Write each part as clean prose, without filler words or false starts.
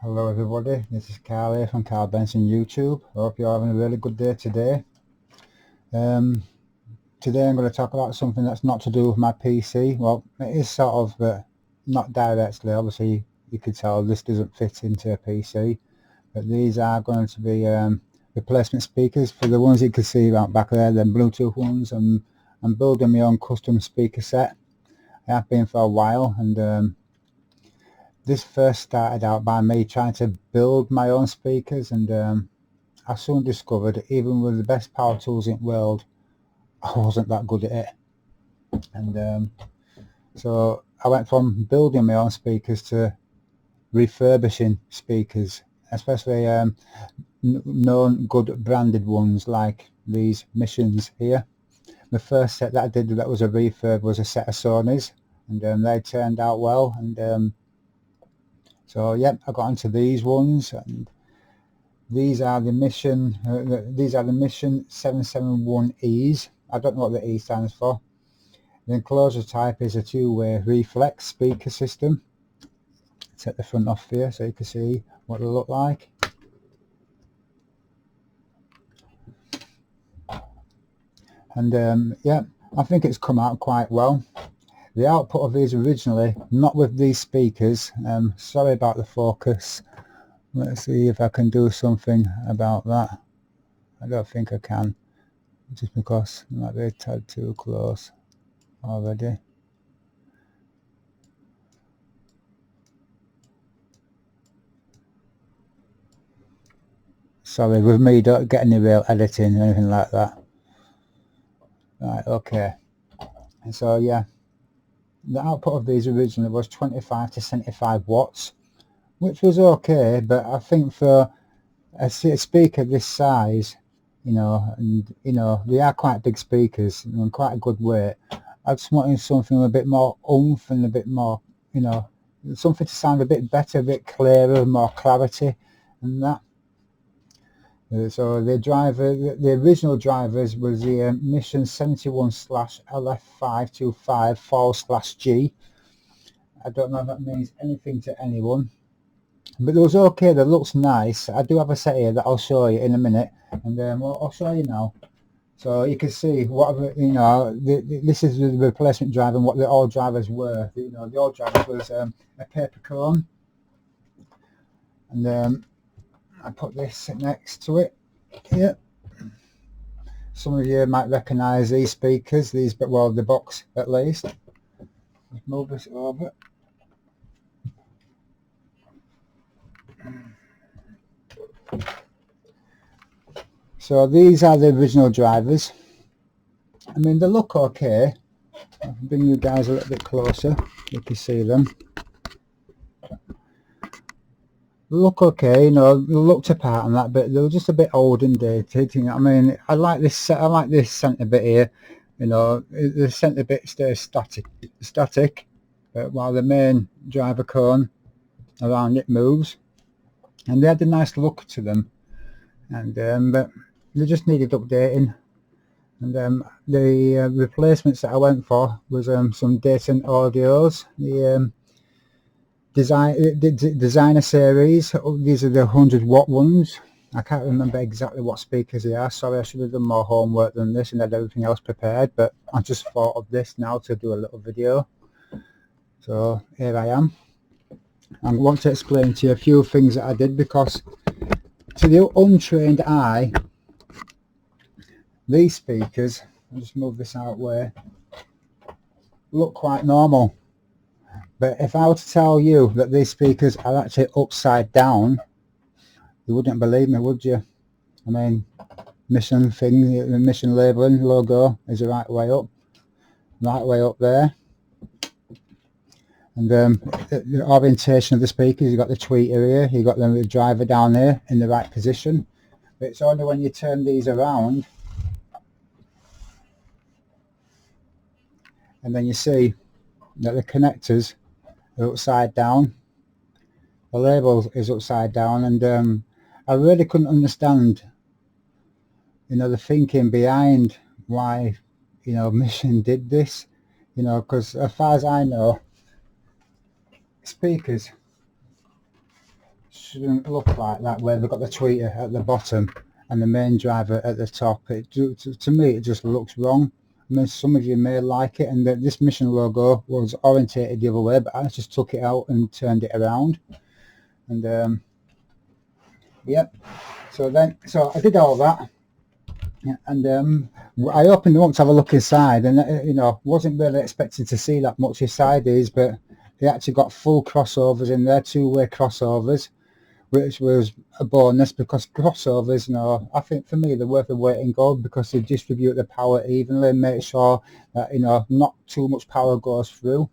Hello everybody, this is Carl here from Carl Benson YouTube. Hope you're having a really good day today. Today I'm going to talk about something that's not to do with my PC. Well, it is sort of, but not directly. Obviously you could tell this doesn't fit into a PC, but these are going to be replacement speakers for the ones you can see right back there, the Bluetooth ones. I'm building my own custom speaker set. I have been for a while, and this first started out by me trying to build my own speakers, and I soon discovered, even with the best power tools in the world, I wasn't that good at it. And so I went from building my own speakers to refurbishing speakers, especially known good branded ones like these Missions here. The first set that I did that was a refurb was a set of Sonys, and they turned out well, and so yeah, I got into these ones, and these are the Mission 771Es. I don't know what the E stands for. The enclosure type is a two-way reflex speaker system. Take the front off here so you can see what they look like. And yeah, I think it's come out quite well. The output of these originally, not with these speakers, sorry about the focus. Let's see if I can do something about that. I don't think I can, just because it might be a tad too close already. Sorry, with me don't get any real editing or anything like that. Right, okay. And so yeah, the output of these originally was 25 to 75 watts, which was okay, but I think for a speaker this size, and they are quite big speakers and quite a good weight, I just wanted something with a bit more oomph and a bit more, something to sound a bit better, a bit clearer, more clarity and that. So the original drivers was the Mission 71/LF525/G. I don't know if that means anything to anyone, but it was okay. That looks nice. I do have a set here that I'll show you in a minute, and I'll show you now, so you can see what this is the replacement driver and what the old drivers were. The old driver was a paper cone, and I put this next to it here. Some of you might recognise these speakers, well, the box at least. Let's move this over. So these are the original drivers. I mean, they look okay. I'll bring you guys a little bit closer, you can see them. They look okay, they looked apart and that, but they were just a bit old and dated. I mean, I like this centre bit here. The centre bit stays static, but while the main driver cone around it moves, and they had a nice look to them, and but they just needed updating. And the replacements that I went for was some decent audios. The designer series, these are the 100-watt ones. I can't remember exactly what speakers they are. Sorry, I should have done more homework than this and had everything else prepared, but I just thought of this now to do a little video. So here I am. I want to explain to you a few things that I did, because to the untrained eye, these speakers, I'll just move this out of the way, look quite normal. But if I were to tell you that these speakers are actually upside down, you wouldn't believe me, would you? I mean, Mission thing, the Mission labelling logo is the right way up there. And the orientation of the speakers, you've got the tweeter here, you've got the driver down there in the right position. But it's only when you turn these around and then you see that the connectors are upside down, the label is upside down, and I really couldn't understand the thinking behind why Mission did this, because as far as I know, speakers shouldn't look like that, where they've got the tweeter at the bottom and the main driver at the top. To me, it just looks wrong. I mean, some of you may like it, and this mission logo was orientated the other way, but I just took it out and turned it around. And yep. So I did all that, and I opened them up to have a look inside, and you know, wasn't really expecting to see that much inside these, but they actually got full crossovers in there, two-way crossovers, which was a bonus, because crossovers, you know, I think for me they're worth the weight in gold, because they distribute the power evenly and make sure that, you know, not too much power goes through.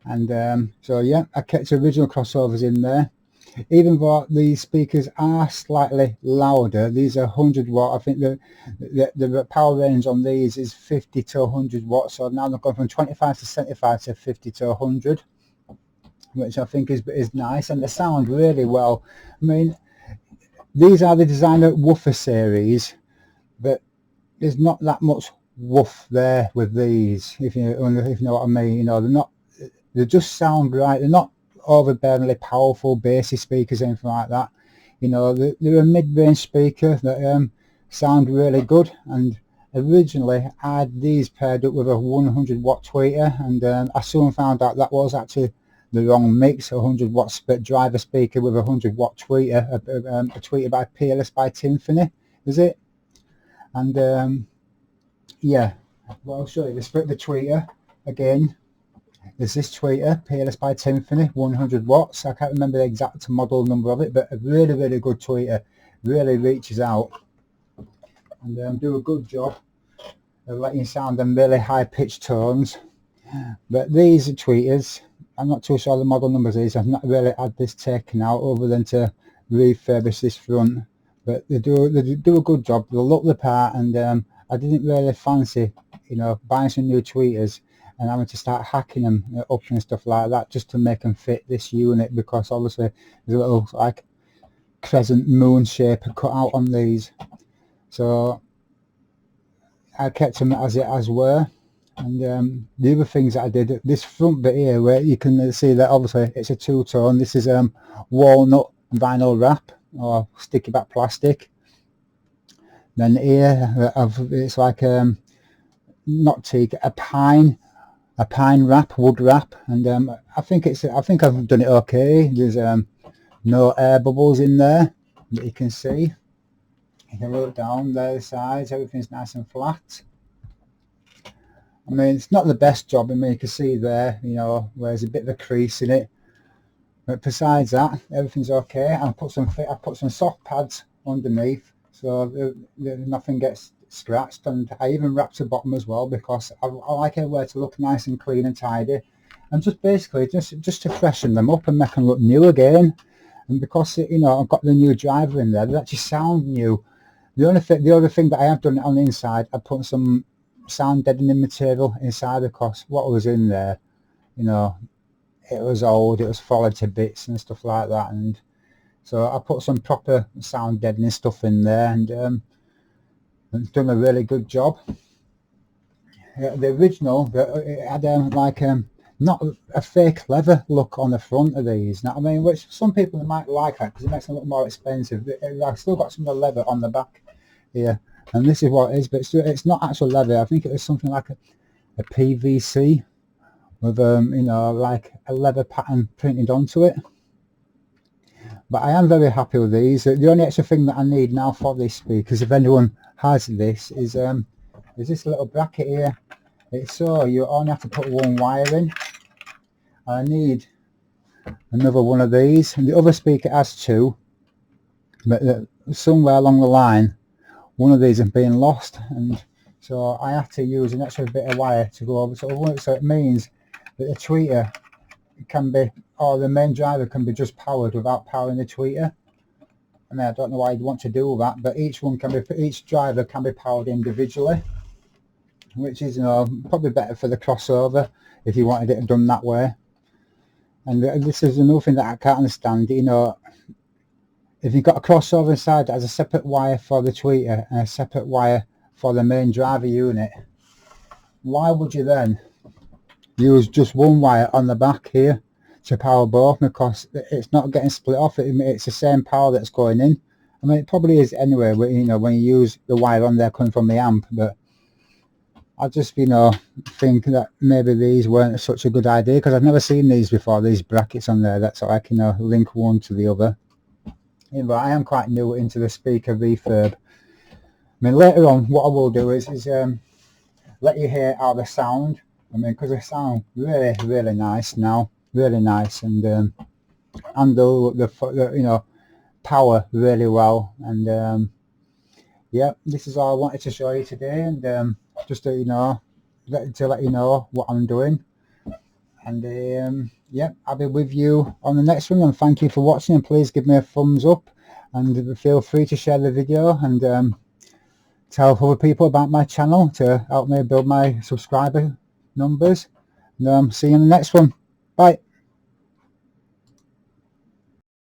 And so yeah, I kept the original crossovers in there. Even though these speakers are slightly louder, these are 100 watt. I think the power range on these is 50 to 100 watts. So now they've gone from 25 to 75 to 50 to 100, which I think is nice, and they sound really well. I mean, these are the designer woofer series, but there's not that much woof there with these, if you know what I mean. You know, they just sound right. They're not overbearingly powerful bassy speakers, anything like that. You know, they're a mid-range speaker that sound really good. And originally I had these paired up with a 100 watt tweeter, and I soon found out that was actually the wrong mix. 100 watt driver speaker with a 100 watt tweeter, a tweeter by Polaris by Timpani, is it? And yeah, well, I'll show you the tweeter again. There's this tweeter, Polaris by Timpani, 100 watts. I can't remember the exact model number of it, but a really, really good tweeter. Really reaches out and do a good job of letting you sound them really high-pitched tones. But these tweeters, I'm not too sure the model numbers is. I've not really had this taken out other than to refurbish this front. But they do a good job. They look the part, and I didn't really fancy, you know, buying some new tweeters and having to start hacking them up and stuff like that just to make them fit this unit, because obviously there's a little like crescent moon shape cut out on these. So I kept them as were. And the other things that I did, this front bit here, where you can see that obviously it's a two-tone. This is walnut vinyl wrap or sticky back plastic. Then here it's like not teak, a pine wrap, wood wrap, and I think I've done it okay. There's no air bubbles in there that you can see. You can look down there, the sides, everything's nice and flat. I mean, it's not the best job. I mean, you can see there, you know, where there's a bit of a crease in it, but besides that, everything's okay. I put some soft pads underneath, so nothing gets scratched, and I even wrapped the bottom as well, because I like everywhere to look nice and clean and tidy, and just basically just to freshen them up and make them look new again. And because, you know, I've got the new driver in there, they actually sound new. The other thing that I have done on the inside, I put some sound deadening material inside, because what was in there, you know, it was old, it was falling to bits and stuff like that, and so I put some proper sound deadening stuff in there, and it's done a really good job. The original, it had like not a fake leather look on the front of these. Now, I mean, which some people might like that because it makes them look more expensive. I've still got some of the leather on the back here, and this is what it is, but it's not actual leather. I think it was something like a PVC with you know, like a leather pattern printed onto it. But I am very happy with these. The only extra thing that I need now for these speakers, if anyone has this, is this little bracket here. It's so you only have to put one wire in. I need another one of these, and the other speaker has two, but somewhere along the line one of these has been lost, and so I have to use an extra bit of wire to go over. So it means that the tweeter can be, or the main driver can be just powered without powering the tweeter. I mean, I don't know why you'd want to do that, but each driver can be powered individually, which is, you know, probably better for the crossover if you wanted it done that way. And this is another thing that I can't understand. You know, if you've got a crossover inside that has a separate wire for the tweeter and a separate wire for the main driver unit, why would you then use just one wire on the back here to power both, because it's not getting split off. It's the same power that's going in. I mean, it probably is anyway, you know, when you use the wire on there coming from the amp, but I just, you know, think that maybe these weren't such a good idea, because I've never seen these before, these brackets on there, that's how I can link one to the other. Yeah, but I am quite new into the speaker refurb. I mean, later on, what I will do is let you hear how the sound, I mean, because they sound really, really nice now, really nice, and handle the you know, power really well. And yeah, this is all I wanted to show you today, and just to, you know, let you know what I'm doing. And yeah, I'll be with you on the next one, and thank you for watching, and please give me a thumbs up, and feel free to share the video, and tell other people about my channel to help me build my subscriber numbers. And see you in the next one. Bye.